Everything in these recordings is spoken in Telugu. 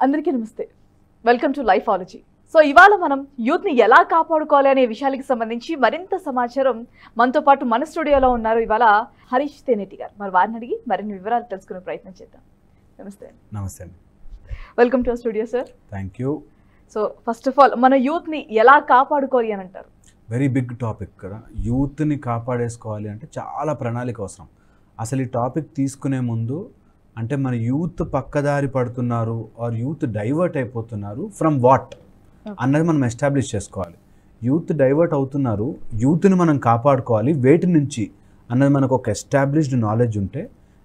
అందరికీ నమస్తే. Welcome to లైఫాలజీ. సో ఇవాళ మనం యూత్ని ఎలా కాపాడుకోవాలి అనే విషయాలకు సంబంధించి మరింత సమాచారం మనతో పాటు మన స్టూడియోలో ఉన్నారు ఇవాళ హరీష్ తేనేటి గారు. మరి వారిని అడిగి మరిన్ని వివరాలు తెలుసుకునే ప్రయత్నం చేద్దాం. నమస్తే. నమస్తే అండి. Welcome to studio sir. Thank you. So first of all మన యూత్ని ఎలా కాపాడుకోవాలి అని అంటారు? వెరీ బిగ్ టాపిక్ కదా. యూత్ని కాపాడేసుకోవాలి అంటే చాలా ప్రణాళిక అవసరం. అసలు ఈ టాపిక్ తీసుకునే ముందు అంటే మన యూత్ పక్కదారి పడుతున్నారు ఆర్ యూత్ డైవర్ట్ అయిపోతున్నారు ఫ్రమ్ వాట్ అన్నది మనం ఎస్టాబ్లిష్ చేసుకోవాలి. యూత్ డైవర్ట్ అవుతున్నారు, యూత్ని మనం కాపాడుకోవాలి వేటి నుంచి అన్నది మనకు ఒక ఎస్టాబ్లిష్డ్ నాలెడ్జ్ ఉంటే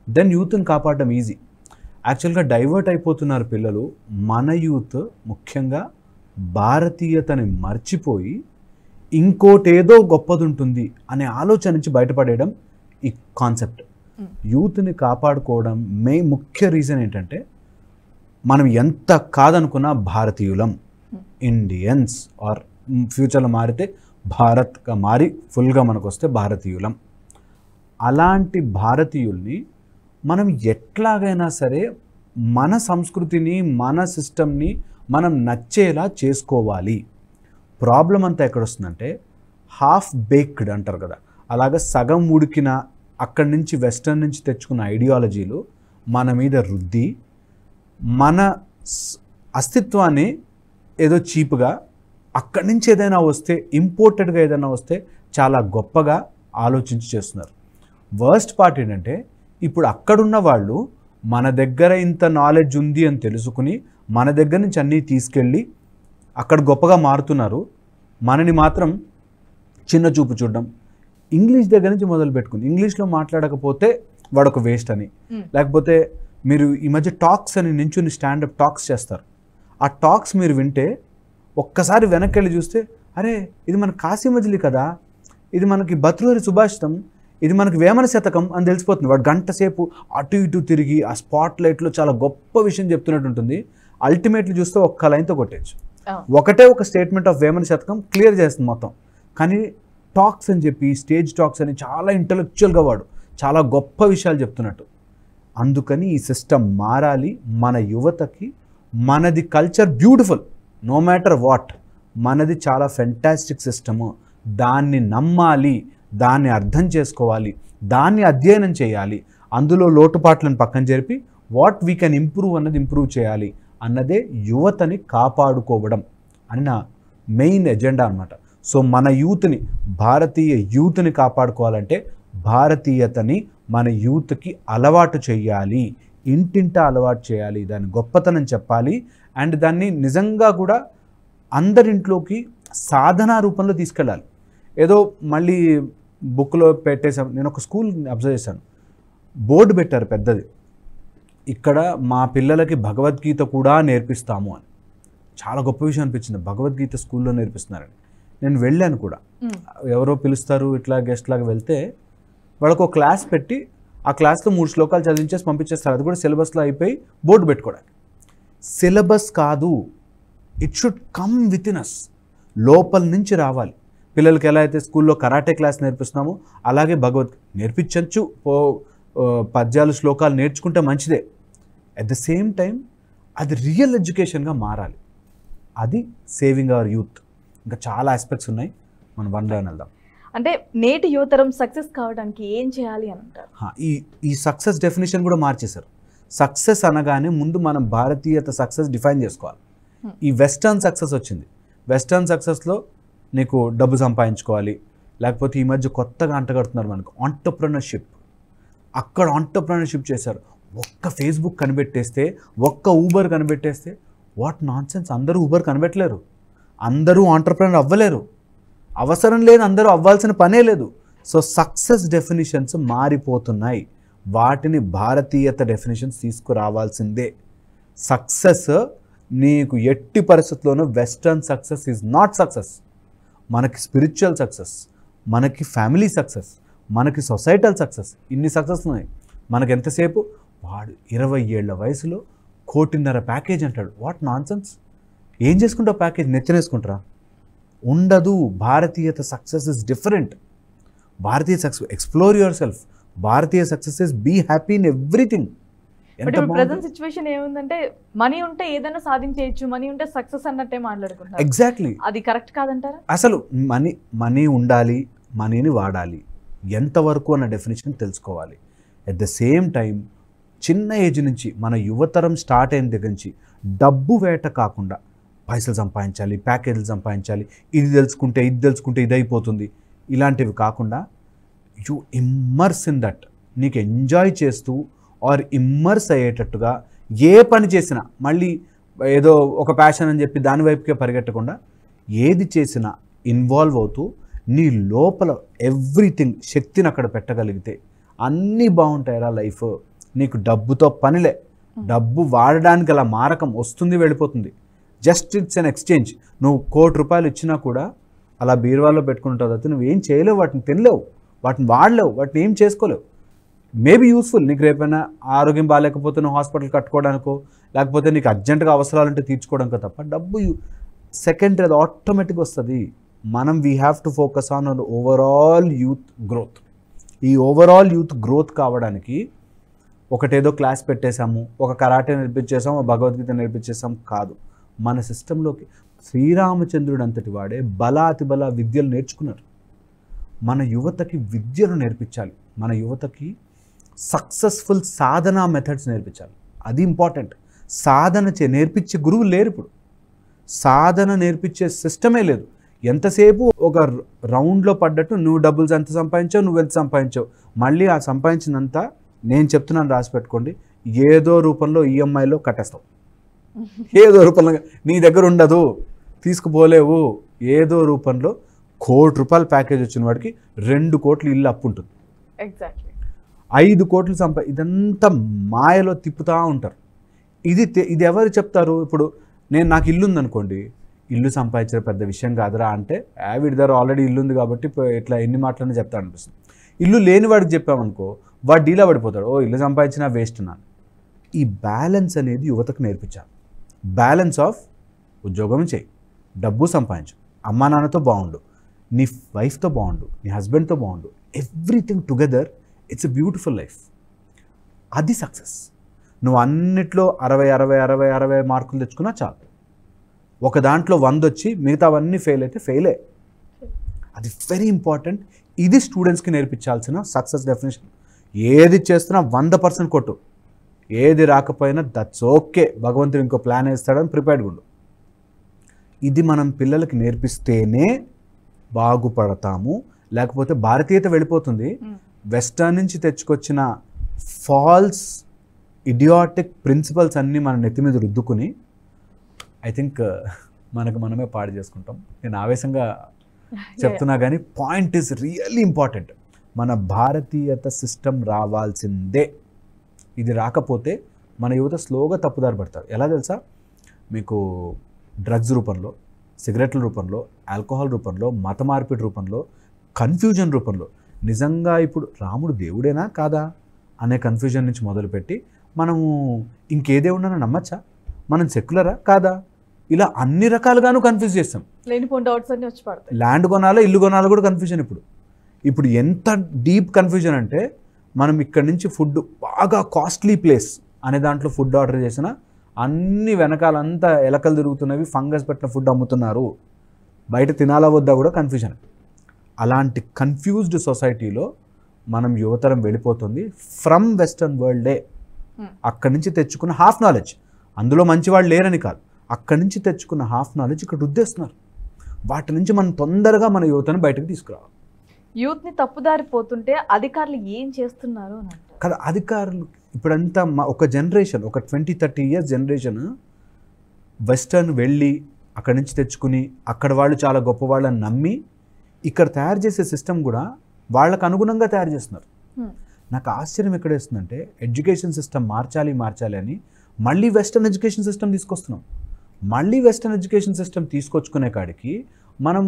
దెన్ యూత్ని కాపాడడం ఈజీ. యాక్చువల్గా డైవర్ట్ అయిపోతున్నారు పిల్లలు. మన యూత్ ముఖ్యంగా భారతీయతని మర్చిపోయి ఇంకోటేదో గొప్పది ఉంటుంది అనే ఆలోచన నుంచి బయటపడేయడం ఈ కాన్సెప్ట్. యూత్ని కాపాడుకోవడం ముఖ్య రీజన్ ఏంటంటే మనం ఎంత కాదనుకున్నా భారతీయులం, ఇండియన్స్ ఆర్ ఫ్యూచర్లో మారితే భారత్గా మారి ఫుల్గా మనకు వస్తే భారతీయులం. అలాంటి భారతీయుల్ని మనం ఎట్లాగైనా సరే మన సంస్కృతిని మన సిస్టమ్ని మనం నచ్చేలా చేసుకోవాలి. ప్రాబ్లం అంతా ఎక్కడొస్తుందంటే హాఫ్ బేక్డ్ అంటారు కదా, అలాగ సగం ఉడికిన అక్కడి నుంచి వెస్టర్న్ నుంచి తెచ్చుకున్న ఐడియాలజీలు మన మీద రుద్ది మన అస్తిత్వాన్ని ఏదో చీప్గా అక్కడి నుంచి ఏదైనా వస్తే ఇంపోర్టెడ్గా ఏదైనా వస్తే చాలా గొప్పగా ఆలోచించి చేస్తున్నారు. వర్స్ట్ పార్ట్ ఏంటంటే ఇప్పుడు అక్కడున్న వాళ్ళు మన దగ్గర ఇంత నాలెడ్జ్ ఉంది అని తెలుసుకుని మన దగ్గర నుంచి అన్నీ తీసుకెళ్ళి అక్కడ గొప్పగా మారుతున్నారు. మనని మాత్రం చిన్న చూపు చూడడం, ఇంగ్లీష్ దగ్గర నుంచి మొదలు పెట్టుకుంది. ఇంగ్లీష్లో మాట్లాడకపోతే వాడొక వేస్ట్ అని, లేకపోతే మీరు ఈ మధ్య టాక్స్ అని నించుని స్టాండప్ టాక్స్ చేస్తారు. ఆ టాక్స్ మీరు వింటే ఒక్కసారి వెనక్కి వెళ్ళి చూస్తే అరే ఇది మన కాశీ మజిలీ కదా, ఇది మనకి బతులూరి సుభాషితం, ఇది మనకి వేమన శతకం అని తెలిసిపోతుంది. వాడు గంట సేపు అటు ఇటు తిరిగి ఆ స్పాట్ లైట్లో చాలా గొప్ప విషయం చెప్తున్నట్టు ఉంటుంది. అల్టిమేట్లీ చూస్తే ఒక్క లైన్తో కొట్టేయచ్చు. ఒకటే ఒక స్టేట్మెంట్ ఆఫ్ వేమన శతకం క్లియర్ చేస్తుంది మొత్తం. కానీ టాక్స్ అని చెప్పి స్టేజ్ టాక్స్ అని చాలా ఇంటలెక్చువల్గా వాడు చాలా గొప్ప విషయాలు చెప్తున్నట్టు. అందుకని ఈ సిస్టమ్ మారాలి. మన యువతకి మనది culture beautiful, no matter what, మనది చాలా ఫెంటాస్టిక్ సిస్టము, దాన్ని నమ్మాలి, దాన్ని అర్థం చేసుకోవాలి, దాన్ని అధ్యయనం చేయాలి, అందులో లోటుపాట్లను పక్కన జరిపి వాట్ వీ కెన్ ఇంప్రూవ్ అన్నది ఇంప్రూవ్ చేయాలి అన్నదే యువతని కాపాడుకోవడం అని నా మెయిన్ ఎజెండా అనమాట. సో మన యూత్ని, భారతీయ యూత్ని కాపాడుకోవాలంటే భారతీయతని మన యూత్కి అలవాటు చేయాలి, ఇంటింటా అలవాటు చేయాలి, దాని గొప్పతనం చెప్పాలి. అండ్ దాన్ని నిజంగా కూడా అందరింట్లోకి సాధనా రూపంలో తీసుకెళ్ళాలి. ఏదో మళ్ళీ బుక్లో పెట్టేసాం. నేను ఒక స్కూల్ అబ్జర్వ్ చేశాను, బోర్డు పెట్టారు పెద్దది, ఇక్కడ మా పిల్లలకి భగవద్గీత కూడా నేర్పిస్తాము అని. చాలా గొప్ప విషయం అనిపించింది, భగవద్గీత స్కూల్లో నేర్పిస్తున్నారని. నేను వెళ్ళాను కూడా, ఎవరో పిలుస్తారు ఇట్లా గెస్ట్ లాగా వెళ్తే వాళ్ళకు ఒక క్లాస్ పెట్టి ఆ క్లాస్లో 3 శ్లోకాలు చదివించేసి పంపించేస్తారు. అది కూడా సిలబస్లో అయిపోయి బోర్డు పెట్టుకోవడానికి. సిలబస్ కాదు, it should come within us, లోపల నుంచి రావాలి. పిల్లలకి ఎలా అయితే స్కూల్లో కరాటే క్లాస్ నేర్పిస్తున్నామో అలాగే భగవద్గీత నేర్పించవచ్చు. పద్యాలు శ్లోకాలు నేర్చుకుంటే మంచిదే. అట్ ద సేమ్ టైం అది రియల్ ఎడ్యుకేషన్గా మారాలి. అది సేవింగ్ అవర్ యూత్. ఇంకా చాలా ఆస్పెక్ట్స్ ఉన్నాయి, మనం వన్ బై వన్ వెళ్దాం. అంటే నేటి యువతరం సక్సెస్ కావడానికి ఏం చేయాలి అని అంటారు? ఈ సక్సెస్ డెఫినేషన్ కూడా మార్చేశారు. సక్సెస్ అనగానే ముందు మనం భారతీయత సక్సెస్ డిఫైన్ చేసుకోవాలి. ఈ వెస్టర్న్ సక్సెస్ వచ్చింది. వెస్టర్న్ సక్సెస్లో నీకు డబ్బు సంపాదించుకోవాలి, లేకపోతే ఈ మధ్య కొత్తగా అంటగడుతున్నారు మనకు ఆంటర్ప్రెనర్షిప్. అక్కడ ఆంటర్ప్రెనర్షిప్ చేశారు. ఒక్క ఫేస్బుక్ కనిపెట్టేస్తే, ఒక్క ఊబర్ కనిపెట్టేస్తే వాట్ నాన్ సెన్స్. అందరూ ఊబర్ కనిపెట్టలేరు, అందరూ ఆంటర్ప్రెనర్ అవ్వలేరు, అవసరం లేదు, అందరూ అవ్వాల్సిన పనే లేదు. సో సక్సెస్ డెఫినిషన్స్ మారిపోతున్నాయి. వాటిని భారతీయత డెఫినిషన్స్ తీసుకురావాల్సిందే. సక్సెస్ నీకు ఎట్టి పరిస్థితుల్లోనూ western success is not success. మనకి స్పిరిచువల్ సక్సెస్, మనకి ఫ్యామిలీ సక్సెస్, మనకి సొసైటల్ సక్సెస్, ఇన్ని సక్సెస్ ఉన్నాయి. మనకి ఎంతసేపు వాడు 20 ఏళ్ల వయసులో 1.5 కోటి ప్యాకేజ్ అంటాడు. వాట్ నాన్ సెన్స్. ఏం చేసుకుంటావు ప్యాకేజ్? నెచ్చనేసుకుంటారా? ఉండదు. భారతీయత సక్సెస్ ఇస్ డిఫరెంట్. భారతీయ సక్సెస్ ఎక్స్ప్లోర్ యువర్ సెల్ఫ్. భారతీయ success is be happy in everything. But ఇప్పుడు ప్రెజెంట్ సిచ్యువేషన్ ఏముందంటే మనీ ఉంటే ఏదైనా సాధించేయచ్చు, మనీ ఉంటే సక్సెస్ అన్నట్టే మాట్లాడుకుంటారు. ఎగ్జాక్ట్లీ. అది కరెక్ట్ కాదంటారా? అసలు మనీ ఉండాలి, మనీని వాడాలి, ఎంతవరకు అన్న డెఫినేషన్ తెలుసుకోవాలి. ఎట్ ద సేమ్ టైం చిన్న ఏజ్ నుంచి మన యువతరం స్టార్ట్ అయిన దగ్గర నుంచి డబ్బు వేట కాకుండా పైసలు సంపాదించాలి, ప్యాకేజీలు సంపాదించాలి, ఇది తెలుసుకుంటే ఇది అయిపోతుంది, ఇలాంటివి కాకుండా యు ఇమ్మర్స్ ఇన్ దట్. నీకు ఎంజాయ్ చేస్తూ ఆర్ ఇమ్మర్స్ అయ్యేటట్టుగా ఏ పని చేసినా మళ్ళీ ఏదో ఒక ప్యాషన్ అని చెప్పి దాని వైపుకే పరిగెట్టకుండా ఏది చేసినా ఇన్వాల్వ్ అవుతూ నీ లోపల ఎవ్రీథింగ్ శక్తిని అక్కడ పెట్టగలిగితే అన్నీ బాగుంటాయిరా లైఫ్. నీకు డబ్బుతో పనిలే, డబ్బు వాడడానికి అలా మారకం వస్తుంది వెళ్ళిపోతుంది. Just it's an exchange. నువ్వు ₹1,00,00,000 ఇచ్చినా కూడా అలా బీరువాలో పెట్టుకుంటావు అయితే నువ్వేం చేయలేవు, వాటిని తినలేవు, వాటిని వాడలేవు, వాటిని ఏం చేసుకోలేవు. మేబీ యూస్ఫుల్ నీకు రేపైనా ఆరోగ్యం బాగాలేకపోతే నువ్వు హాస్పిటల్ కట్టుకోవడానికో లేకపోతే నీకు అర్జెంటుగా అవసరాలుంటే తీర్చుకోవడానికో తప్ప డబ్బు సెకండరీ, అది ఆటోమేటిక్గా వస్తుంది. మనం we have to focus on overall youth growth. ఈ ఓవరాల్ యూత్ గ్రోత్ కావడానికి ఒకటేదో క్లాస్ పెట్టేశాము, ఒక కరాటే నేర్పించేసాము, భగవద్గీత నేర్పించేసాం కాదు. మన సిస్టంలోకి శ్రీరామచంద్రుడు అంతటి వాడే బలాతిబల విద్యలు నేర్చుకున్నారు. మన యువతకి విద్యలు నేర్పించాలి, మన యువతకి సక్సెస్ఫుల్ సాధనా మెథడ్స్ నేర్పించాలి. అది ఇంపార్టెంట్. సాధన నేర్పించే గురువు లేరు ఇప్పుడు, సాధన నేర్పించే సిస్టమే లేదు. ఎంతసేపు ఒక రౌండ్లో పడ్డట్టు నువ్వు డబ్బులు ఎంత సంపాదించావు, నువ్వు ఎంత సంపాదించావు, మళ్ళీ ఆ సంపాదించినంతా నేను చెప్తున్నాను రాసి పెట్టుకోండి, ఏదో రూపంలో ఈఎంఐలో కట్టేస్తావు, ఏదో రూపంలో నీ దగ్గర ఉండదు, తీసుకుపోలేవు. ఏదో రూపంలో ₹1,00,00,000 ప్యాకేజ్ వచ్చిన వాడికి 2 కోట్లు ఇల్లు అప్పు ఉంటుంది, 5 కోట్లు ఇదంతా మాయలో తిప్పుతూ ఉంటారు. ఇది ఎవరు చెప్తారు? ఇప్పుడు నాకు ఇల్లు ఉందనుకోండి, ఇల్లు సంపాదించడం పెద్ద విషయం కాదురా అంటే వీడి దగ్గర ఆల్రెడీ ఇల్లు ఉంది కాబట్టి ఇట్లా ఎన్ని మాటలనే చెప్తా అనిపిస్తుంది. ఇల్లు లేని వాడికి చెప్పామనుకో వాడు డీలా పడిపోతాడు, ఓ ఇల్లు సంపాదించినా వేస్ట్ నాను. ఈ బ్యాలెన్స్ అనేది యువతకు నేర్పించాలి. బ్యాలెన్స్ ఆఫ్ ఉద్యోగం చేయి, డబ్బు సంపాదించు, అమ్మా నాన్నతో బాగుండు, నీ వైఫ్తో బాగుండు, నీ హస్బెండ్తో బాగుండు, everything together. It's a beautiful life. అది సక్సెస్. నువ్వు అన్నిట్లో 60 మార్కులు తెచ్చుకున్నా చాలు. ఒక దాంట్లో 100 వచ్చి మిగతావన్నీ ఫెయిల్ అయితే ఫెయిలే. అది వెరీ ఇంపార్టెంట్. ఇది స్టూడెంట్స్కి నేర్పించాల్సిన సక్సెస్ డెఫినేషన్. ఏది చేస్తున్నా 100% కొట్టు, ఏది రాకపోయినా దట్స్ ఓకే, భగవంతుడు ఇంకో ప్లాన్ వేస్తాడని ప్రిపేర్డ్గా ఉండు. ఇది మనం పిల్లలకి నేర్పిస్తేనే బాగుపడతాము. లేకపోతే భారతీయత వెళ్ళిపోతుంది. వెస్టర్న్ నుంచి తెచ్చుకొచ్చిన ఫాల్స్ ఇడియాటిక్ ప్రిన్సిపల్స్ అన్నీ మన నెత్తి మీద రుద్దుకుని ఐ థింక్ మనమే పాడు చేసుకుంటాం. నేను ఆవేశంగా చెప్తున్నా కానీ పాయింట్ ఈజ్ రియల్లీ ఇంపార్టెంట్. మన భారతీయత సిస్టమ్ రావాల్సిందే. ఇది రాకపోతే మన యువత స్లోగా తప్పుదారి పడతారు. ఎలా తెలుసా మీకు? డ్రగ్స్ రూపంలో, సిగరెట్ల రూపంలో, ఆల్కహాల్ రూపంలో, మత మార్పిడి రూపంలో, కన్ఫ్యూజన్ రూపంలో. నిజంగా ఇప్పుడు రాముడు దేవుడేనా కాదా అనే కన్ఫ్యూజన్ నుంచి మొదలుపెట్టి మనము ఇంకే దేవుడైనా నమ్మచ్చా, మనం సెక్యులరా కాదా, ఇలా అన్ని రకాలుగాను కన్ఫ్యూజ్ చేస్తాం. ల్యాండ్ కొనాలో ఇల్లు కొనాలో కూడా కన్ఫ్యూజన్. ఇప్పుడు ఎంత డీప్ కన్ఫ్యూజన్ అంటే మనం ఇక్కడి నుంచి ఫుడ్ బాగా కాస్ట్లీ ప్లేస్ అనే దాంట్లో ఫుడ్ ఆర్డర్ చేసిన అన్ని వెనకాలంతా ఎలకలు తిరుగుతున్నవి, ఫంగస్ పెట్టిన ఫుడ్ అమ్ముతున్నారు, బయట తినాలా వద్దా కూడా కన్ఫ్యూజన్. అలాంటి కన్ఫ్యూజ్డ్ సొసైటీలో మనం యువతరం వెళ్ళిపోతుంది. ఫ్రమ్ వెస్టర్న్ వరల్డే అక్కడి నుంచి తెచ్చుకున్న హాఫ్ నాలెడ్జ్, అందులో మంచివాళ్ళు లేరని కాదు, అక్కడి నుంచి తెచ్చుకున్న హాఫ్ నాలెడ్జ్ ఇక్కడ రుద్దేస్తున్నారు. వాటి నుంచి మనం తొందరగా మన యువతను బయటకు తీసుకురావాలి. యూత్ని తప్పుదారి పోతుంటే అధికారులు ఏం చేస్తున్నారు కదా? అధికారులు ఇప్పుడంతా ఒక జనరేషన్, ఒక 20-30 ఇయర్స్ జనరేషన్ వెస్టర్న్ వెళ్ళి అక్కడి నుంచి తెచ్చుకుని అక్కడ వాళ్ళు చాలా గొప్పవాళ్ళని నమ్మి ఇక్కడ తయారు చేసే సిస్టమ్ కూడా వాళ్ళకు అనుగుణంగా తయారు చేస్తున్నారు. నాకు ఆశ్చర్యం ఎక్కడేస్తుందంటే ఎడ్యుకేషన్ సిస్టమ్ మార్చాలి అని మళ్ళీ వెస్టర్న్ ఎడ్యుకేషన్ సిస్టమ్ తీసుకొస్తున్నాం. మళ్ళీ వెస్టర్న్ ఎడ్యుకేషన్ సిస్టమ్ తీసుకొచ్చుకునే కాడికి మనం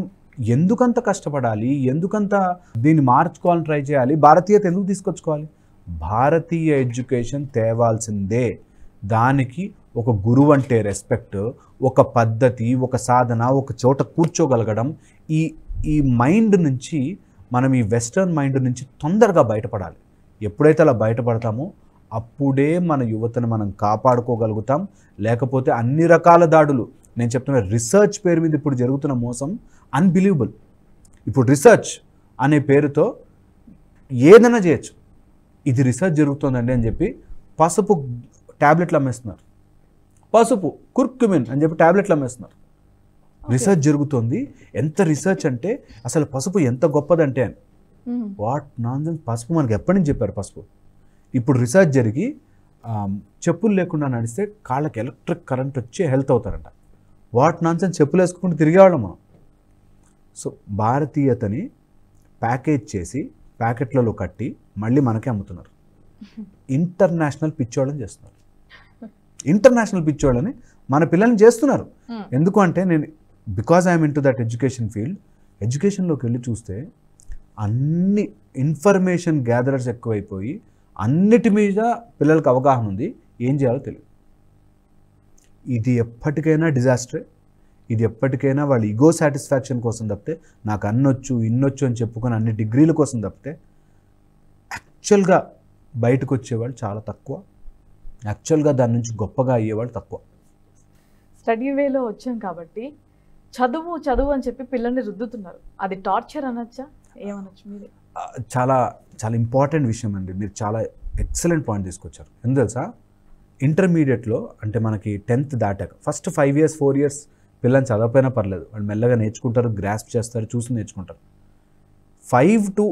ఎందుకంత కష్టపడాలి, ఎందుకంత దీన్ని మార్చుకోవాలని ట్రై చేయాలి? భారతీయత ఎందుకు తీసుకొచ్చుకోవాలి? భారతీయ ఎడ్యుకేషన్ తేవాల్సిందే. దానికి ఒక గురువు అంటే రెస్పెక్ట్, ఒక పద్ధతి, ఒక సాధన, ఒక చోట కూర్చోగలగడం. ఈ మైండ్ నుంచి మనం ఈ వెస్టర్న్ మైండ్ నుంచి తొందరగా బయటపడాలి. ఎప్పుడైతే అలా బయటపడతామో అప్పుడే మన యువతను మనం కాపాడుకోగలుగుతాం. లేకపోతే అన్ని రకాల దాడులు, నేను చెప్తున్న రీసెర్చ్ పేరు మీద ఇప్పుడు జరుగుతున్న మోసం అన్బిలీవబుల్. ఇప్పుడు రీసెర్చ్ అనే పేరుతో ఏదైనా చేయొచ్చు. ఇది రీసెర్చ్ జరుగుతుందండి అని చెప్పి పసుపు ట్యాబ్లెట్లు అమ్మేస్తున్నారు. పసుపు కుర్కుమిన్ అని చెప్పి ట్యాబ్లెట్లు అమ్మేస్తున్నారు. రీసెర్చ్ జరుగుతుంది. ఎంత రీసెర్చ్ అంటే అసలు పసుపు ఎంత గొప్పదంటే అని. What nonsense. పసుపు మనకి ఎప్పటి నుంచి చెప్పారు పసుపు. ఇప్పుడు రీసెర్చ్ జరిగి చెప్పులు లేకుండా నడిస్తే కాళ్ళకి ఎలక్ట్రిక్ కరెంట్ వచ్చి హెల్త్ అవుతారంట. What nonsense. చెప్పులు వేసుకుంటూ తిరిగేవాళ్ళం మనం. సో భారతీయతని ప్యాకేజ్ చేసి ప్యాకెట్లలో కట్టి మళ్ళీ మనకే అమ్ముతున్నారు. ఇంటర్నేషనల్ పిచ్చోళ్ళని చేస్తున్నారు. ఇంటర్నేషనల్ పిచ్చోళ్ళని మన పిల్లల్ని చేస్తున్నారు. ఎందుకు అంటే నేను because I'm into that education field. ఎడ్యుకేషన్లోకి వెళ్ళి చూస్తే అన్ని ఇన్ఫర్మేషన్ గ్యాదరర్స్ ఎక్కువైపోయి అన్నిటి మీద పిల్లలకు అవగాహన ఉంది. ఏం చేయాలో తెలియదు. ఇది ఎప్పటికైనా డిజాస్టరే. ఇది ఎప్పటికైనా వాళ్ళ ఈగో సాటిస్ఫాక్షన్ కోసం తప్పితే, నాకు అన్నొచ్చు ఇన్నొచ్చు అని చెప్పుకొని అన్ని డిగ్రీల కోసం తప్పితే యాక్చువల్గా బయటకు వచ్చేవాళ్ళు చాలా తక్కువ. యాక్చువల్గా దాని నుంచి గొప్పగా అయ్యేవాళ్ళు తక్కువ. స్టడీ వేలో వచ్చాం కాబట్టి చదువు చదువు అని చెప్పి పిల్లల్ని రుద్దుతున్నారు. అది టార్చర్ అనొచ్చా, ఏమనొచ్చు మీరే? చాలా చాలా ఇంపార్టెంట్ విషయం అండి. మీరు చాలా ఎక్సలెంట్ పాయింట్ తీసుకొచ్చారు. ఎందుకు తెలుసా, ఇంటర్మీడియట్లో అంటే మనకి 10th దాటాక ఫస్ట్ 5 years 4 years పిల్లల్ని చదవకపోయినా పర్లేదు, వాళ్ళు మెల్లగా నేర్చుకుంటారు, గ్రాస్ప్ చేస్తారు, చూసి నేర్చుకుంటారు. 5 to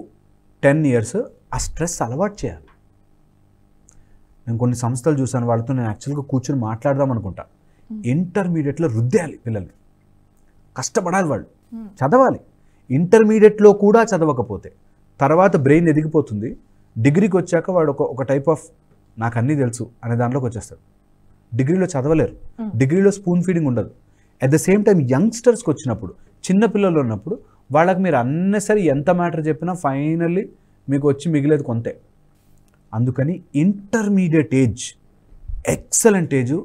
10 years ఆ స్ట్రెస్ అలవాటు చేయాలి. నేను కొన్ని సంస్థలు చూసాను, వాళ్ళతో నేను యాక్చువల్గా కూర్చొని మాట్లాడదాం అనుకుంటా. ఇంటర్మీడియట్లో రుద్దేయాలి పిల్లల్ని, కష్టపడాలి, వాళ్ళు చదవాలి. ఇంటర్మీడియట్లో కూడా చదవకపోతే తర్వాత బ్రెయిన్ ఎదిగిపోతుంది. డిగ్రీకి వచ్చాక వాడు ఒక టైప్ ఆఫ్ నాకు అన్నీ తెలుసు అనే దాంట్లోకి వచ్చేస్తాడు. డిగ్రీలో చదవలేరు, డిగ్రీలో స్పూన్ ఫీడింగ్ ఉండదు. అట్ ద సేమ్ టైం యంగ్స్టర్స్కి వచ్చినప్పుడు, చిన్న పిల్లలు ఉన్నప్పుడు వాళ్ళకి మీరు అన్నెసరీ ఎంత మ్యాటర్ చెప్పినా ఫైనల్లీ మీకు వచ్చి మిగిలేదు కొంతే. అందుకని intermediate age excellent age.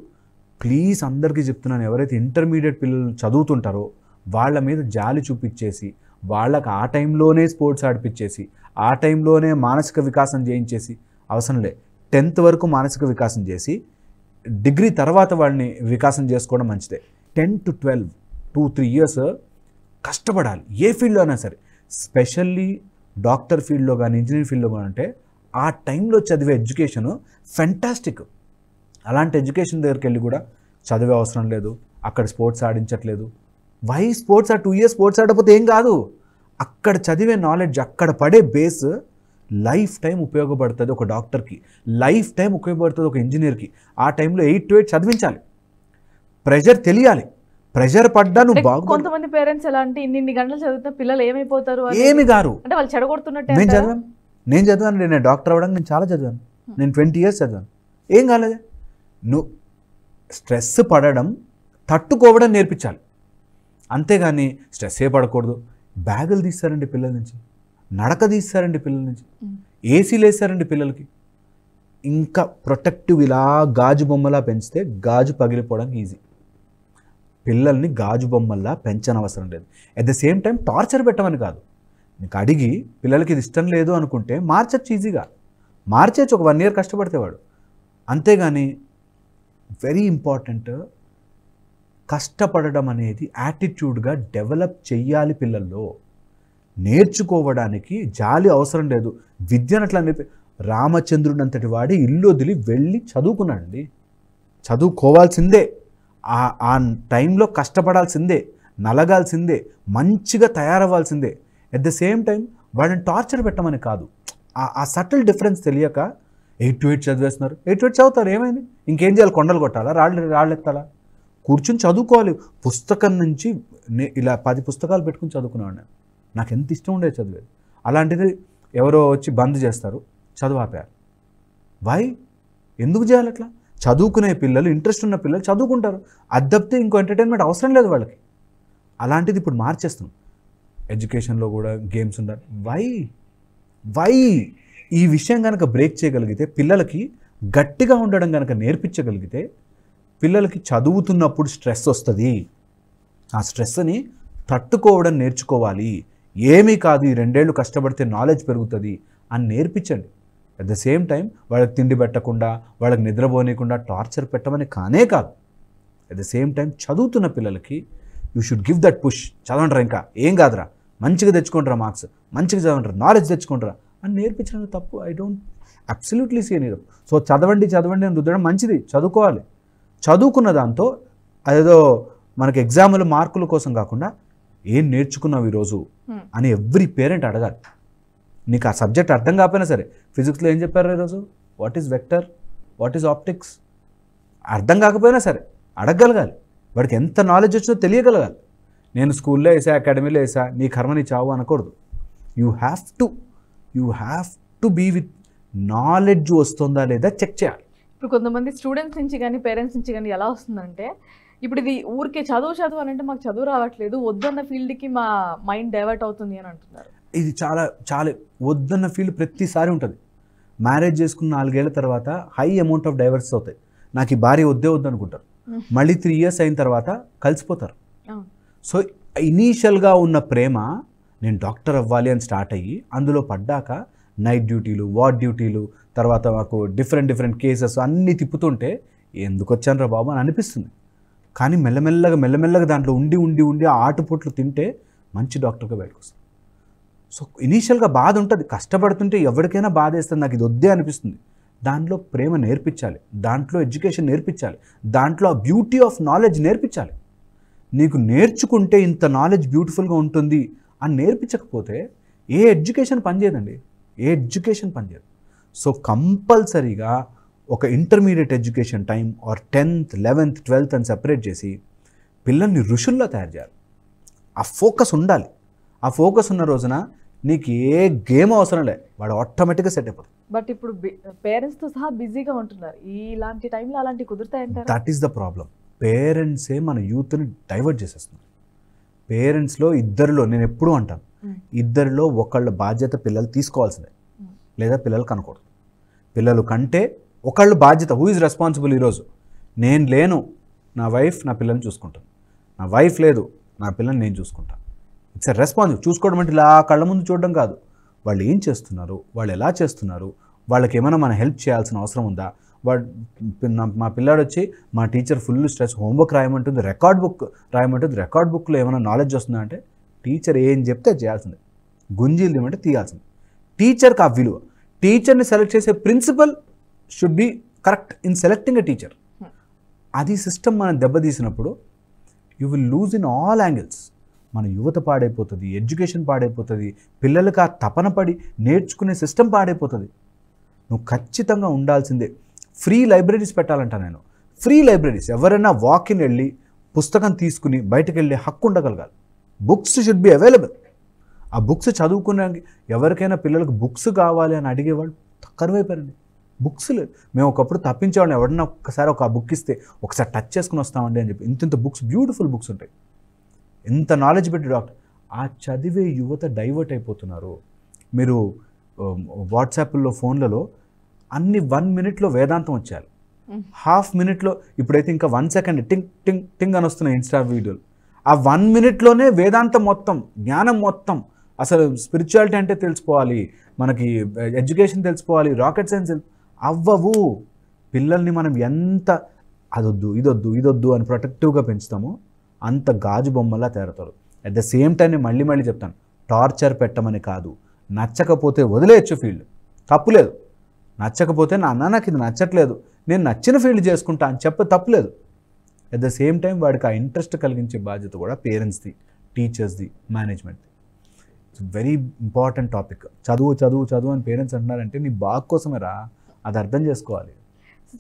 Please అందరికీ చెప్తున్నాను, ఎవరైతే ఇంటర్మీడియట్ పిల్లలు చదువుతుంటారో వాళ్ళ మీద జాలి చూపించేసి, వాళ్ళకి ఆ టైంలోనే స్పోర్ట్స్ ఆడిపించేసి, ఆ టైంలోనే మానసిక వికాసం చేయించేసి అవసరం లే. 10th వరకు మానసిక వికాసం చేసి డిగ్రీ తర్వాత వాళ్ళని వికాసం చేసుకోవడం మంచిదే. 10 to 12 2-3 years కష్టపడాలి ఏ ఫీల్డ్లో అయినా సరే. స్పెషల్లీ డాక్టర్ ఫీల్డ్లో కానీ ఇంజనీరింగ్ ఫీల్డ్లో కానీ అంటే ఆ టైంలో చదివే ఎడ్యుకేషను ఫెంటాస్టిక్. అలాంటి ఎడ్యుకేషన్ దగ్గరికి వెళ్ళి కూడా చదివే అవసరం లేదు, అక్కడ స్పోర్ట్స్ ఆడించట్లేదు. వై స్పోర్ట్స్ 2 years స్పోర్ట్స్ ఆడకపోతే ఏం కాదు. అక్కడ చదివే నాలెడ్జ్, అక్కడ పడే బేస్ లైఫ్ టైం ఉపయోగపడుతుంది ఒక డాక్టర్కి, లైఫ్ టైం ఉపయోగపడుతుంది ఒక ఇంజనీర్కి. ఆ టైంలో 8 to 8 చదివించాలి. ప్రెషర్ తెలియాలి, ప్రెషర్ పడ్డా నువ్వు బాగు. కొంతమంది పేరెంట్స్ ఎలా అంటే ఇన్ని గంటలు చదువుతున్న పిల్లలు ఏమైపోతారు, ఏమి గారు అంటే వాళ్ళు చెడగొడుతున్నట్టే. నేను చదివాను, నేను డాక్టర్ అవ్వడానికి నేను చాలా చదివాను. నేను 20 years చదివాను, ఏం కాలేదే. నువ్వు స్ట్రెస్ పడడం తట్టుకోవడం నేర్పించాలి, అంతేగాని స్ట్రెస్ ఏ పడకూడదు. బ్యాగులు తీస్తారండి పిల్లల నుంచి, నడక తీస్తారండి పిల్లల నుంచి, ఏసీలు వేస్తారండి పిల్లలకి. ఇంకా ప్రొటెక్టివ్ ఇలా గాజు బొమ్మలా పెంచితే గాజు పగిలిపోవడానికి ఈజీ. పిల్లల్ని గాజు బొమ్మల్లా పెంచనవసరం లేదు. At the same time torture పెట్టమని కాదు. నీకు అడిగి పిల్లలకి ఇది ఇష్టం లేదు అనుకుంటే మార్చచ్చు, ఈజీగా మార్చేచ్చు, ఒక 1 year కష్టపడితే వాడు. అంతేగాని వెరీ ఇంపార్టెంట్, కష్టపడడం అనేది యాటిట్యూడ్గా డెవలప్ చెయ్యాలి పిల్లల్లో. నేర్చుకోవడానికి జాలి అవసరం లేదు. విద్యను అట్లా రామచంద్రుడు అంతటి వాడి ఇల్లు వదిలి వెళ్ళి చదువుకున్నాడండి. చదువుకోవాల్సిందే, ఆ టైంలో కష్టపడాల్సిందే, నలగాల్సిందే, మంచిగా తయారవ్వాల్సిందే. ఎట్ ద సేమ్ టైం వాడిని టార్చర్ పెట్టమని కాదు. ఆ సటిల్ డిఫరెన్స్ తెలియక 8 to 8 చదివేస్తున్నారు. 8 to 8 చదువుతారు, ఏమైంది? ఇంకేం చేయాలి? కొండలు కొట్టాలా, రాళ్ళు ఎత్తాలా? కూర్చుని చదువుకోవాలి. పుస్తకం నుంచి ఇలా 10 పుస్తకాలు పెట్టుకుని చదువుకునేవాడిని. నాకు ఎంత ఇష్టం ఉండేది చదివేది. అలాంటిది ఎవరో వచ్చి బంద్ చేస్తారు, చదువు ఆపారు. వై? ఎందుకు చేయాలి అట్లా? చదువుకునే పిల్లలు, ఇంట్రెస్ట్ ఉన్న పిల్లలు చదువుకుంటారు. అది తప్పితే ఇంకో ఎంటర్టైన్మెంట్ అవసరం లేదు వాళ్ళకి. అలాంటిది ఇప్పుడు మార్చేస్తున్నాం. ఎడ్యుకేషన్లో కూడా గేమ్స్ ఉండాలి. వై ఈ విషయం కనుక బ్రేక్ చేయగలిగితే, పిల్లలకి గట్టిగా ఉండడం కనుక నేర్పించగలిగితే, పిల్లలకి చదువుతున్నప్పుడు స్ట్రెస్ వస్తుంది, ఆ స్ట్రెస్ని తట్టుకోవడం నేర్చుకోవాలి. ఏమీ కాదు, ఈ 2 ఏళ్ళు కష్టపడితే నాలెడ్జ్ పెరుగుతుంది అని నేర్పించండి. అట్ ద సేమ్ టైం వాళ్ళకి తిండి పెట్టకుండా, వాళ్ళకి నిద్రపోనీయకుండా టార్చర్ పెట్టమని కానే కాదు. అట్ ద సేమ్ టైం చదువుతున్న పిల్లలకి you should give that push. చదవండిరా, ఇంకా ఏం కాదురా, మంచిగా తెచ్చుకుంటారా మార్క్స్, మంచిగా చదవండిరా, నాలెడ్జ్ తెచ్చుకుంటారా అని నేర్పించడం తప్పు. I don't absolutely see any. So చదవండి అని రుద్దడం మంచిది, చదువుకోవాలి. చదువుకున్న దాంతో అదేదో మనకి ఎగ్జాముల మార్కుల కోసం కాకుండా ఏం నేర్చుకున్నావు ఈరోజు అని ఎవ్రీ పేరెంట్ అడగాలి. నీకు ఆ సబ్జెక్ట్ అర్థం కాకపోయినా సరే, ఫిజిక్స్లో ఏం చెప్పారు ఈరోజు, what is vector, what is optics, అర్థం కాకపోయినా సరే అడగగలగాలి. వాడికి ఎంత నాలెడ్జ్ వచ్చిందో తెలియగలగాలి. నేను స్కూల్లో వేసా, అకాడమీలో వేసా, నీ కర్మ నీ చావు అనకూడదు. You have to be with knowledge వస్తుందా లేదా చెక్ చేయాలి. ఇప్పుడు కొంతమంది స్టూడెంట్స్ నుంచి కానీ పేరెంట్స్ నుంచి కానీ ఎలా వస్తుందంటే, ఇప్పుడు ఇది ఊరికే చదువు అని అంటే మాకు చదువు రావట్లేదు, వద్దన్న ఫీల్డ్కి మా మైండ్ డైవర్ట్ అవుతుంది అని అంటున్నారు. ఇది చాలా చాలా వద్దన్న ఫీల్డ్ ప్రతిసారి ఉంటుంది. మ్యారేజ్ చేసుకున్న 4 ఏళ్ల తర్వాత హై అమౌంట్ ఆఫ్ డైవర్స్ అవుతాయి. నాకు ఈ భార్య వద్దు అనుకుంటారు. మళ్ళీ 3 years అయిన తర్వాత కలిసిపోతారు. సో ఇనీషియల్గా ఉన్న ప్రేమ నేను డాక్టర్ అవ్వాలి అని స్టార్ట్ అయ్యి అందులో పడ్డాక నైట్ డ్యూటీలు, వార్డ్ డ్యూటీలు, తర్వాత మాకు డిఫరెంట్ కేసెస్ అన్నీ తిప్పుతుంటే ఎందుకు వచ్చాను రా బాబు అని అనిపిస్తుంది. కానీ మెల్లమెల్లగా దాంట్లో ఉండి ఆ ఆటుపోట్లు తింటే మంచి డాక్టర్గా బయటకు వస్తుంది. సో ఇనీషియల్గా బాధ ఉంటుంది, కష్టపడుతుంటే ఎవరికైనా బాధ వేస్తుంది, నాకు ఇది వద్దే అనిపిస్తుంది. దాంట్లో ప్రేమ నేర్పించాలి, దాంట్లో ఎడ్యుకేషన్ నేర్పించాలి, దాంట్లో ఆ బ్యూటీ ఆఫ్ నాలెడ్జ్ నేర్పించాలి. నీకు నేర్చుకుంటే ఇంత నాలెడ్జ్ బ్యూటిఫుల్గా ఉంటుంది అని నేర్పించకపోతే ఏ ఎడ్యుకేషన్ పనిచేయదండి, ఏ ఎడ్యుకేషన్ పనిచేయదు. సో కంపల్సరీగా ఒక intermediate education time are 10th, 11th, 12th అని సెపరేట్ చేసి పిల్లల్ని ఋషుల్లో తయారు చేయాలి. ఆ ఫోకస్ ఉండాలి. ఆ ఫోకస్ ఉన్న రోజున నీకు ఏ గేమ్ అవసరం లే, వాడు ఆటోమేటిక్గా సెట్ అయిపోతుంది. బట్ ఇప్పుడు పేరెంట్స్తో సహా బిజీగా ఉంటున్నారు, ఇలాంటి టైంలో అలాంటివి కుదురుతాయంటారు. That is the problem. పేరెంట్సే మన యూత్ని డైవర్ట్ చేసేస్తున్నారు. పేరెంట్స్లో ఇద్దరిలో, నేను ఎప్పుడూ అంటాను, ఇద్దరిలో ఒకళ్ళ బాధ్యత పిల్లలు తీసుకోవాల్సిందే, లేదా పిల్లలు కనకూడదు. పిల్లలు కంటే ఒకళ్ళు బాధ్యత. హూ ఈజ్ రెస్పాన్సిబుల్ ఈరోజు? నేను లేను, నా వైఫ్ నా పిల్లల్ని చూసుకుంటాను, నా వైఫ్ లేదు, నా పిల్లల్ని నేను చూసుకుంటాను. It's a responsible. చూసుకోవడం అంటే ఇలా కళ్ళ ముందు చూడడం కాదు. వాళ్ళు ఏం చేస్తున్నారు, వాళ్ళు ఎలా చేస్తున్నారు, వాళ్ళకి ఏమైనా మనం హెల్ప్ చేయాల్సిన అవసరం ఉందా? మా పిల్లాడు వచ్చి మా టీచర్ ఫుల్ స్ట్రెస్, హోంవర్క్ రాయమంటుంది, రికార్డ్ బుక్ రాయమంటుంది, రికార్డ్ బుక్లో ఏమైనా నాలెడ్జ్ వస్తుందా అంటే టీచర్ ఏం చెప్తే చేయాల్సిందే, గుంజీలు తీయమంటే తీయాల్సిందే. టీచర్కి ఆ విలువ. టీచర్ని సెలెక్ట్ చేసే principal should be correct in selecting a teacher. అది సిస్టమ్ మనం దెబ్బతీసినప్పుడు you will lose in all angles. మన యువత పాడైపోతుంది, ఎడ్యుకేషన్ పాడైపోతుంది, పిల్లలకు ఆ తపన పడి నేర్చుకునే సిస్టమ్ పాడైపోతుంది. నువ్వు ఖచ్చితంగా ఉండాల్సిందే. ఫ్రీ లైబ్రరీస్ పెట్టాలంట నేను. ఫ్రీ లైబ్రరీస్, ఎవరైనా వాకిన్ వెళ్ళి పుస్తకం తీసుకుని బయటకు వెళ్ళే హక్కు ఉండగలగాలి. Books should be available. ఆ బుక్స్ చదువుకునే ఎవరికైనా పిల్లలకు బుక్స్ కావాలి అని అడిగేవాళ్ళు కరువైపోయారండి. బుక్స్ లేదు. మేము ఒకప్పుడు తప్పించేవాళ్ళం, ఎవరన్నా ఒక్కసారి ఒక బుక్ ఇస్తే ఒకసారి టచ్ చేసుకుని వస్తామండి అని చెప్పి. ఇంత బుక్స్, బ్యూటిఫుల్ బుక్స్ ఉంటాయి, ఎంత నాలెడ్జ్ పెట్టి డాక్టర్. ఆ చదివే యువత డైవర్ట్ అయిపోతున్నారు. మీరు వాట్సాప్లో, ఫోన్లలో అన్ని 1 minute వేదాంతం వచ్చేయాలి, 1/2 minute ఇప్పుడైతే ఇంకా 1 second టింగ్ టింగ్ టింగ్ అని వస్తున్నాయి ఇన్స్టా వీడియోలు. ఆ 1 minute వేదాంతం మొత్తం, జ్ఞానం మొత్తం, అసలు స్పిరిచువాలిటీ అంటే తెలిసిపోవాలి, మనకి ఎడ్యుకేషన్ తెలిసిపోవాలి, రాకెట్ సైన్స్ అవ్వవు. పిల్లల్ని మనం ఎంత అదొద్దు ఇదొద్దు అని ప్రొటెక్టివ్గా పెంచుతామో అంత గాజు బొమ్మలా తయారవుతారు. అట్ ద సేమ్ టైం నేను మళ్ళీ చెప్తాను, టార్చర్ పెట్టమని కాదు, నచ్చకపోతే వదిలేయచ్చు ఫీల్డ్, తప్పులేదు. నచ్చకపోతే నాకు ఇది నచ్చట్లేదు, నేను నచ్చిన ఫీల్డ్ చేసుకుంటా అని తప్పులేదు. అట్ ద సేమ్ టైం వాడికి ఆ ఇంట్రెస్ట్ కలిగించే బాధ్యత కూడా పేరెంట్స్ది, టీచర్స్ది, మేనేజ్మెంట్ది. It's very important topic. చదువు అని పేరెంట్స్ అంటున్నారంటే నీ బాగు కోసమే రా, అది అర్థం చేసుకోవాలి.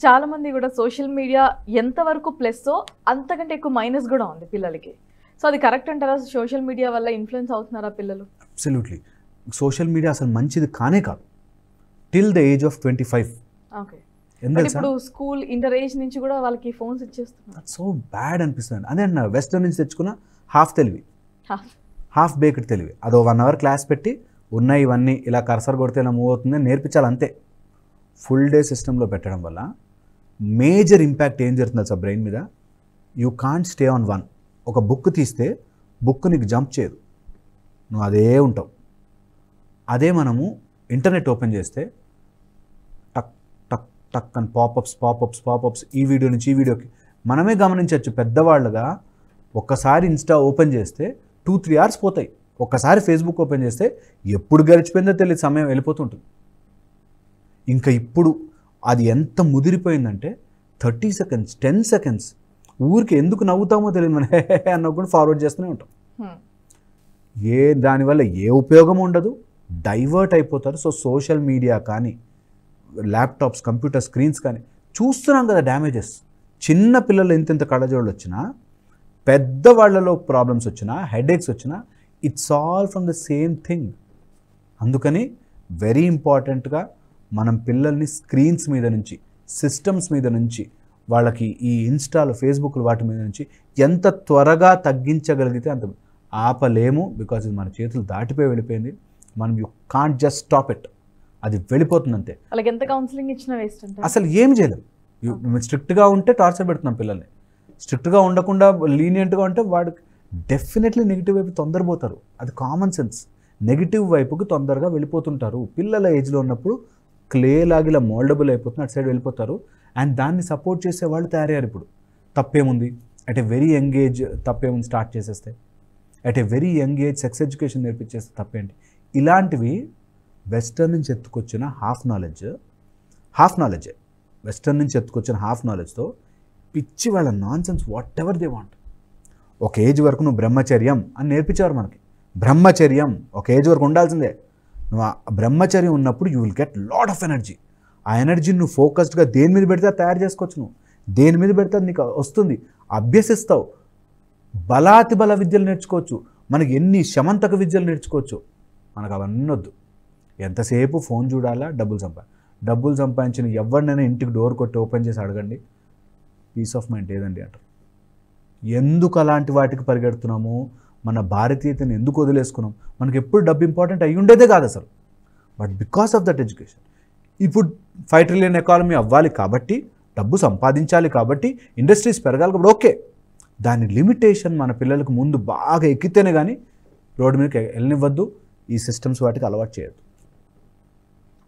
చాలా మంది కూడా సోషల్ మీడియా ఎంతవరకు ప్లస్సో అంతకంటే ఎక్కువ మైనస్ కూడా ఉంది పిల్లలకి. సో అది కరెక్ట్ అంటారా? సోషల్ మీడియా వల్ల ఇన్ఫ్లుయెన్స్ అవుతున్నారా పిల్లలు? అబ్సల్యూట్లీ. సోషల్ మీడియా అసలు మంచిది కానే కాదు till the age of 25. Okay. ఇప్పుడు స్కూల్, ఇంటర్ ఏజ్ నుంచి కూడా వాళ్ళకి ఫోన్స్ ఇచ్చేస్తున్నారు. సో బ్యాడ్ అనిపిస్తుంది. అదే అన్న, వెస్టర్న్ నుంచి తెచ్చుకున్న హాఫ్ తెలివి, హాఫ్ బేక్డ్ తెలివి. అదో 1 hour క్లాస్ పెట్టి ఉన్నాయి ఇవన్నీ ఇలా కర్సర్ కొడితే ఇలా మూవ్ అవుతుందని నేర్పించాలి అంతే. ఫుల్ డే సిస్టంలో పెట్టడం వల్ల మేజర్ ఇంపాక్ట్ ఏం జరుగుతుంది సార్ బ్రెయిన్ మీద? You can't stay on one. ఒక బుక్ తీస్తే బుక్ నీకు జంప్ చేయదు, నువ్వు అదే ఉంటావు. అదే మనము ఇంటర్నెట్ ఓపెన్ చేస్తే టక్ అని పాపప్స్ ఈ వీడియో నుంచి ఈ వీడియోకి మనమే గమనించవచ్చు పెద్దవాళ్ళుగా. ఒక్కసారి ఇన్స్టా ఓపెన్ చేస్తే 2-3 hours పోతాయి. ఒక్కసారి ఫేస్బుక్ ఓపెన్ చేస్తే ఎప్పుడు గడిచిపోయిందో తెలియదు, సమయం వెళ్ళిపోతుంటుంది. ఇంకా ఇప్పుడు అది ఎంత ముదిరిపోయిందంటే 30 seconds 10 seconds ఊరికి ఎందుకు నవ్వుతామో తెలియదు, మనం అన్న కూడా ఫార్వర్డ్ చేస్తూనే ఉంటాం. దానివల్ల ఏ ఉపయోగం ఉండదు, డైవర్ట్ అయిపోతారు. సో సోషల్ మీడియా కానీ ల్యాప్టాప్స్ కంప్యూటర్ స్క్రీన్స్ కానీ చూస్తున్నాం కదా డ్యామేజెస్. చిన్న పిల్లలు ఇంత కళ్ళజోళ్ళు వచ్చినా, పెద్దవాళ్లలో ప్రాబ్లమ్స్ వచ్చినా, హెడేక్స్ వచ్చినా, it's all from the same thing. అందుకని వెరీ ఇంపార్టెంట్గా మనం పిల్లల్ని స్క్రీన్స్ మీద నుంచి, సిస్టమ్స్ మీద నుంచి, వాళ్ళకి ఈ ఇన్స్టాలు ఫేస్బుక్లు వాటి మీద నుంచి ఎంత త్వరగా తగ్గించగలిగితే అంత. ఆపలేము, బికాజ్ ఇది మన చేతులు దాటిపోయి వెళ్ళిపోయింది. మనం you can't just stop it, అది వెళ్ళిపోతుంది అంతే. వాళ్ళకి ఎంత కౌన్సిలింగ్ ఇచ్చినా వేస్ట్ అంటే అసలు ఏం చేయలేము. స్ట్రిక్ట్గా ఉంటే టార్చర్ పెడుతున్నాం పిల్లల్ని, స్ట్రిక్ట్గా ఉండకుండా లీనియంట్గా ఉంటే వాడికి డెఫినెట్లీ నెగిటివ్ వైపు తొందరపోతారు. అది కామన్ సెన్స్. నెగిటివ్ వైపుకి తొందరగా వెళ్ళిపోతుంటారు. పిల్లల ఏజ్లో ఉన్నప్పుడు క్లే లాగిలా మోల్డబుల్ అయిపోతుంది, అటు సైడ్ వెళ్ళిపోతారు. అండ్ దాన్ని సపోర్ట్ చేసే వాళ్ళు తయారయ్యారు ఇప్పుడు. తప్పేముంది, at a very young age తప్పేముంది స్టార్ట్ చేసేస్తే, at a very young age sex education నేర్పించేస్తే తప్పేంటి. ఇలాంటివి వెస్టర్న్ నుంచి ఎత్తుకొచ్చిన హాఫ్ నాలెడ్జే వెస్టర్న్ నుంచి ఎత్తుకొచ్చిన హాఫ్ నాలెడ్జ్తో పిచ్చి వాళ్ళ non sense what ever they want. ఒక ఏజ్ వరకు నువ్వు బ్రహ్మచర్యం అని నేర్పించారు మనకి. బ్రహ్మచర్యం ఒక ఏజ్ వరకు ఉండాల్సిందే. నువ్వు ఆ బ్రహ్మచర్యం ఉన్నప్పుడు you will get lot of energy. ఆ ఎనర్జీని నువ్వు ఫోకస్డ్గా దేని మీద పెడితే తయారు చేసుకోవచ్చు. నువ్వు దేని మీద పెడితే నీకు వస్తుంది, అభ్యసిస్తావు. బలాతి బల విద్యలు నేర్చుకోవచ్చు, మనకి ఎన్ని శమంతక విద్యలు నేర్చుకోవచ్చు. మనకు అవన్నీ వద్దు. ఎంతసేపు ఫోన్ చూడాలా, డబ్బులు సంపాదించిన ఎవరినైనా ఇంటికి డోర్ కొట్టి ఓపెన్ చేసి అడగండి, పీస్ ఆఫ్ మైండ్ ఏదండి అంటారు. ఎందుకు అలాంటి వాటికి పరిగెడుతున్నాము, మన భారతీయతను ఎందుకు వదిలేసుకున్నాం. మనకి ఎప్పుడు డబ్బు ఇంపార్టెంట్ అయ్యి ఉండేదే కాదు అసలు. But because of that education ఇప్పుడు 5 trillion ఎకానమీ అవ్వాలి కాబట్టి, డబ్బు సంపాదించాలి కాబట్టి, ఇండస్ట్రీస్ పెరగాలి కాబట్టి ఓకే. దాని లిమిటేషన్ మన పిల్లలకు ముందు బాగా ఎక్కితేనే కానీ రోడ్డు మీదకి వెళ్ళనివ్వద్దు. ఈ సిస్టమ్స్ వాటికి అలవాటు చేయొద్దు.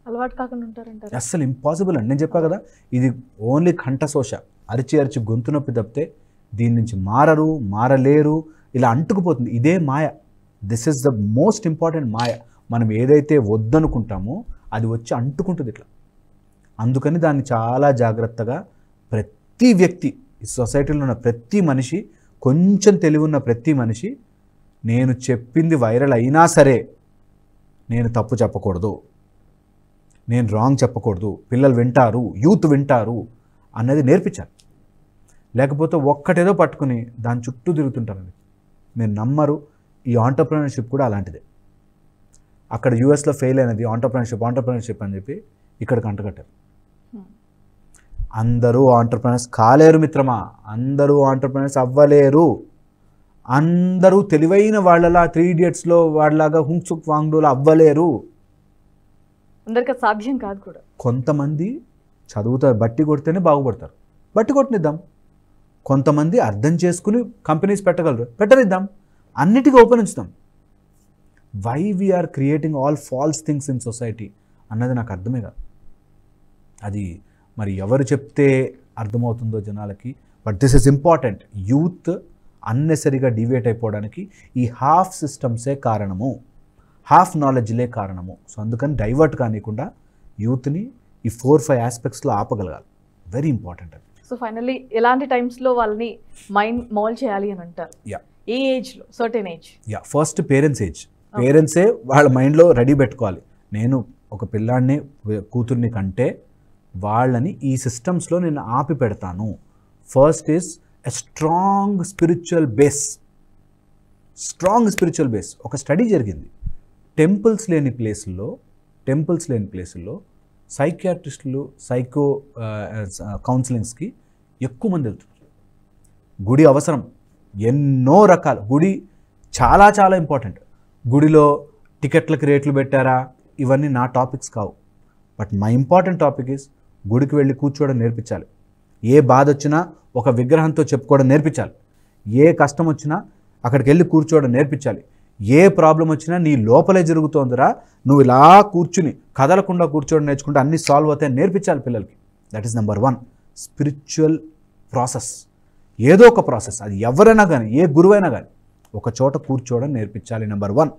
అలవాటు కాకుండా ఉంటారంటారు. అస్సలు ఇంపాసిబుల్ అండి. నేను చెప్పా కదా, ఇది ఓన్లీ కంఠశోష, అరిచి గొంతు నొప్పి తప్పితే దీని నుంచి మారలేరు. ఇలా అంటుకుపోతుంది. ఇదే మాయ. This is the most important మాయ. మనం ఏదైతే వద్దనుకుంటామో అది వచ్చి అంటుకుంటుంది ఇట్లా. అందుకని దాన్ని చాలా జాగ్రత్తగా ప్రతి వ్యక్తి, ఈ సొసైటీలో ఉన్న ప్రతి మనిషి, కొంచెం తెలివి ఉన్న ప్రతి మనిషి, నేను చెప్పింది వైరల్ అయినా సరే నేను తప్పు చెప్పకూడదు, నేను రాంగ్ చెప్పకూడదు, పిల్లలు వింటారు, యూత్ వింటారు అన్నది నేర్పించాలి. లేకపోతే ఒక్కటేదో పట్టుకుని దాని చుట్టూ తిరుగుతుంటారండి. మీరు నమ్మరు, ఈ ఆంటర్ప్రెన్యూర్షిప్ కూడా అలాంటిదే. అక్కడ యూఎస్లో ఫెయిల్ అయినది ఆంటర్ప్రెన్యూర్షిప్ అని చెప్పి ఇక్కడ కంటకట్టారు. అందరూ ఆంటర్ప్రెనర్స్ కాలేరు మిత్రమా, అందరూ ఆంటర్ప్రెనర్స్ అవ్వలేరు. అందరూ తెలివైన వాళ్ళలా 3 Idiotsలో వాళ్ళలాగా హుంగ్సుక్ వాంగ్డోలా అవ్వలేరు. అందరికీ సాధ్యం కాదు కూడా. కొంతమంది చదువుతారు, బట్టి కొడితేనే బాగుపడతారు, బట్టి కొట్టనిద్దాం. కొంతమంది అర్థం చేసుకుని కంపెనీస్ పెట్టనిద్దాం. అన్నిటికీ ఓపెన్ ఉంచుతాం. Why we are creating all false things in society అన్నది నాకు అర్థమే కాదు. అది మరి ఎవరు చెప్తే అర్థమవుతుందో జనాలకి. But this is important. Youth అన్నెసరీగా డివేట్ అయిపోవడానికి ఈ హాఫ్ సిస్టమ్సే కారణము, హాఫ్ నాలెడ్జ్లే కారణము. సో అందుకని డైవర్ట్ కానికుండా యూత్ని ఈ 4-5 ఆస్పెక్ట్స్లో ఆపగలగాలి. వెరీ ఇంపార్టెంట్ అది. సో ఫైనల్లీ ఎలాంటి టైమ్స్లో వాళ్ళని మైండ్ మోల్డ్ చేయాలి అని అంటారు? ఏ ఏజ్లో? Certain age. First parents age. పేరెంట్సే వాళ్ళ మైండ్లో రెడీ పెట్టుకోవాలి. నేను ఒక పిల్లాడిని కూతుర్ని కంటే వాళ్ళని ఈ సిస్టమ్స్లో నేను ఆపి పెడతాను. First is a strong spiritual base. ఒక స్టడీ జరిగింది. టెంపుల్స్ లేని ప్లేసుల్లో సైకియాట్రిస్టులు, సైకో కౌన్సిలింగ్స్కి ఎక్కువ మంది వెళ్తున్నారు. గుడి అవసరం, ఎన్నో రకాల గుడి చాలా చాలా ఇంపార్టెంట్. గుడిలో టికెట్లకు రేట్లు పెట్టారా, ఇవన్నీ నా టాపిక్స్ కావు. But my important topic is గుడికి వెళ్ళి కూర్చోవడం నేర్పించాలి. ఏ బాధ వచ్చినా ఒక విగ్రహంతో చెప్పుకోవడం నేర్పించాలి. ఏ కష్టం వచ్చినా అక్కడికి వెళ్ళి కూర్చోవడం నేర్పించాలి. ఏ ప్రాబ్లం వచ్చినా నీ లోపలే జరుగుతోందిరా, నువ్వు ఇలా కూర్చుని కదలకుండా కూర్చోవడం నేర్చుకుంటే అన్నీ సాల్వ్ అవుతాయని నేర్పించాలి పిల్లలకి. That is number 1. Spiritual process, ఏదో ఒక ప్రాసెస్, అది ఎవరైనా కానీ ఏ గురువైనా కానీ ఒక చోట కూర్చోవడం నేర్పించాలి, నెంబర్ 1.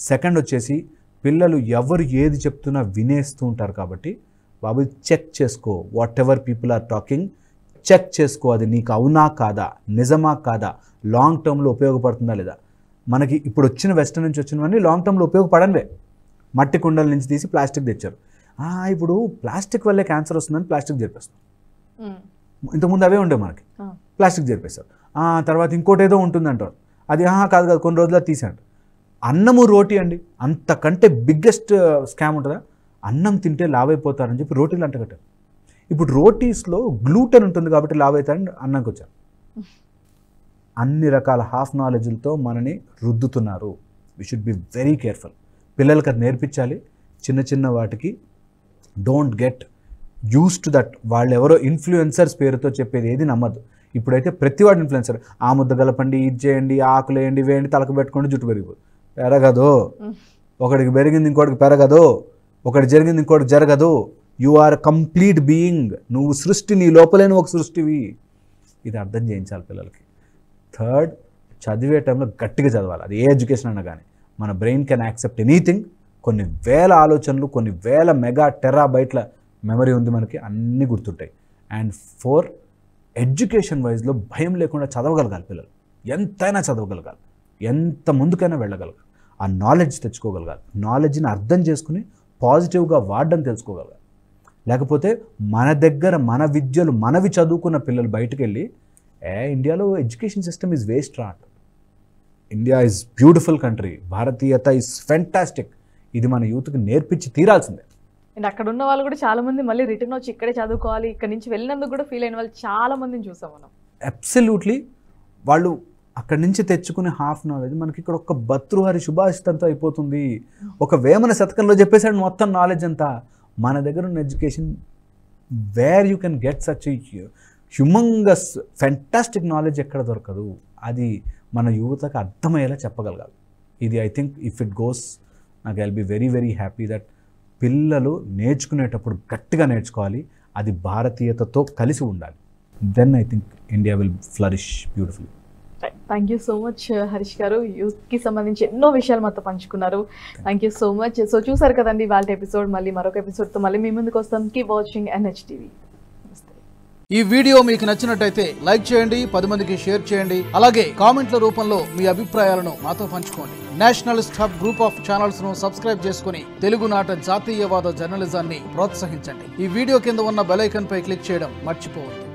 సెకండ్ వచ్చేసి పిల్లలు ఎవరు ఏది చెప్తున్నా వినేస్తూ ఉంటారు కాబట్టి బాబు చెక్ చేసుకో, whatever people are talking check చేసుకో, అది నీకు అవునా కాదా, నిజమా కాదా, లాంగ్ టర్మ్లో ఉపయోగపడుతుందా లేదా. మనకి ఇప్పుడు వచ్చిన వెస్టర్న్ నుంచి వచ్చినవన్నీ లాంగ్ టర్మ్లో ఉపయోగపడనివే. మట్టి కుండల నుంచి తీసి ప్లాస్టిక్ తెచ్చారు. ఇప్పుడు ప్లాస్టిక్ వల్లే క్యాన్సర్ వస్తుందని ప్లాస్టిక్ జరిపేస్తాం. ఇంతకుముందు అవే ఉండే మనకి, ప్లాస్టిక్ జరిపేస్తారు. తర్వాత ఇంకోటి ఏదో ఉంటుందంటారు, అది కాదు కాదు కొన్ని రోజుల్లో తీసాడు. అన్నము రోటీ అండి, అంతకంటే బిగ్గెస్ట్ స్కామ్ ఉంటుందా. అన్నం తింటే లావైపోతారని చెప్పి రోటీలు అంటగట్టారు. ఇప్పుడు రోటీస్లో గ్లూటెన్ ఉంటుంది కాబట్టి లావైతారని అన్నంకి వచ్చారు. అన్ని రకాల హాఫ్ నాలెడ్జ్లతో మనని రుద్దుతున్నారు. We should be very careful. పిల్లలకి అది నేర్పించాలి. చిన్న చిన్న వాటికి don't get use to that. వాళ్ళు ఎవరో ఇన్ఫ్లుయెన్సర్స్ పేరుతో చెప్పేది ఏది నమ్మద్దు. ఇప్పుడైతే ప్రతివాడు ఇన్ఫ్లుయెన్సర్. ఆ ముద్ద కలపండి, ఇది చేయండి, ఆకులు వేయండి, వేయండి, తలకు పెట్టుకోండి, జుట్టు పెరిగిపోదు. పెరగదు. ఒకడికి పెరిగింది ఇంకోటికి పెరగదు, ఒకటి జరిగింది ఇంకోటి జరగదు. You are complete being. నువ్వు సృష్టి, నీ లోపలేని ఒక సృష్టివి. ఇది అర్థం చేయించాలి పిల్లలకి. థర్డ్, చదివే టైంలో గట్టిగా చదవాలి. అది ఏ ఎడ్యుకేషన్ అన్నా కానీ. మన బ్రెయిన్ కెన్ యాక్సెప్ట్ ఎనీథింగ్. కొన్ని వేల ఆలోచనలు, కొన్ని వేల మెగా టెరాబైట్ల మెమరీ ఉంది మనకి, అన్నీ గుర్తుంటాయి. అండ్ 4, ఎడ్యుకేషన్ వైజ్లో భయం లేకుండా చదవగలగాలి పిల్లలు. ఎంతైనా చదవగలగాలి, ఎంత ముందుకైనా వెళ్ళగలగాలి. ఆ నాలెడ్జ్ తెచ్చుకోగలగాలి. నాలెడ్జ్ని అర్థం చేసుకుని పాజిటివ్గా వాడడం తెలుసుకోగలగాలి. లేకపోతే మన దగ్గర మన విద్యలు మనవి చదువుకున్న పిల్లలు బయటకు వెళ్ళి ఇండియాలో ఎడ్యుకేషన్ సిస్టమ్ ఈజ్ వేస్ట్ రా. ఇండియా ఈజ్ బ్యూటిఫుల్ కంట్రీ, భారతీయత ఈజ్ ఫెంటాస్టిక్. ఇది మన యూత్కి నేర్పించి తీరాల్సిందే. అండ్ అక్కడ ఉన్న వాళ్ళు కూడా చాలా మంది మళ్ళీ రిటర్న్ వచ్చి ఇక్కడే చదువుకోవాలి, ఇక్కడ నుంచి వెళ్ళినందుకు కూడా ఫీల్ అయిన వాళ్ళు చాలా మందిని చూసాం మనం. అబ్సల్యూట్లీ. వాళ్ళు అక్కడి నుంచి తెచ్చుకునే హాఫ్ నాలెడ్జ్ మనకి ఇక్కడ ఒక భర్తృహరి శుభాషితంతో అయిపోతుంది. ఒక వేమన శతకంలో చెప్పేసాడు మొత్తం నాలెడ్జ్ అంతా. మన దగ్గర ఉన్న education where you can get such humungous fantastic knowledge ఎక్కడ దొరకదు. అది మన యువతకు అర్థమయ్యేలా చెప్పగలగాలి. ఇది I think if it goes, నాకు I'll be very very happy that పిల్లలు నేర్చుకునేటప్పుడు గట్టిగా నేర్చుకోవాలి. అది భారతీయతతో కలిసి ఉండాలి. Then I think India will flourish beautifully. Thank you so much Harish garu. యూత్కి సంబంధించి ఎన్నో విషయాలు మాతో పంచుకున్నారు. Thank you so much. So చూసారు కదండి వాళ్ళ ఎపిసోడ్. మళ్ళీ మరొక ఎపిసోడ్తో మళ్ళీ మీ ముందుకు వస్తాం. Keep watching NHTV. ఈ వీడియో మీకు నచ్చినట్టయితే లైక్ చేయండి, 10 మందికి షేర్ చేయండి. అలాగే కామెంట్ల రూపంలో మీ అభిప్రాయాలను మాతో పంచుకోండి. Nationalist hub group of channels ను సబ్స్క్రైబ్ చేసుకుని తెలుగునాట జాతీయవాద జర్నలిజాన్ని ప్రోత్సహించండి. ఈ వీడియో కింద ఉన్న బెల్ ఐకాన్ పై క్లిక్ చేయడం మర్చిపోవద్దు.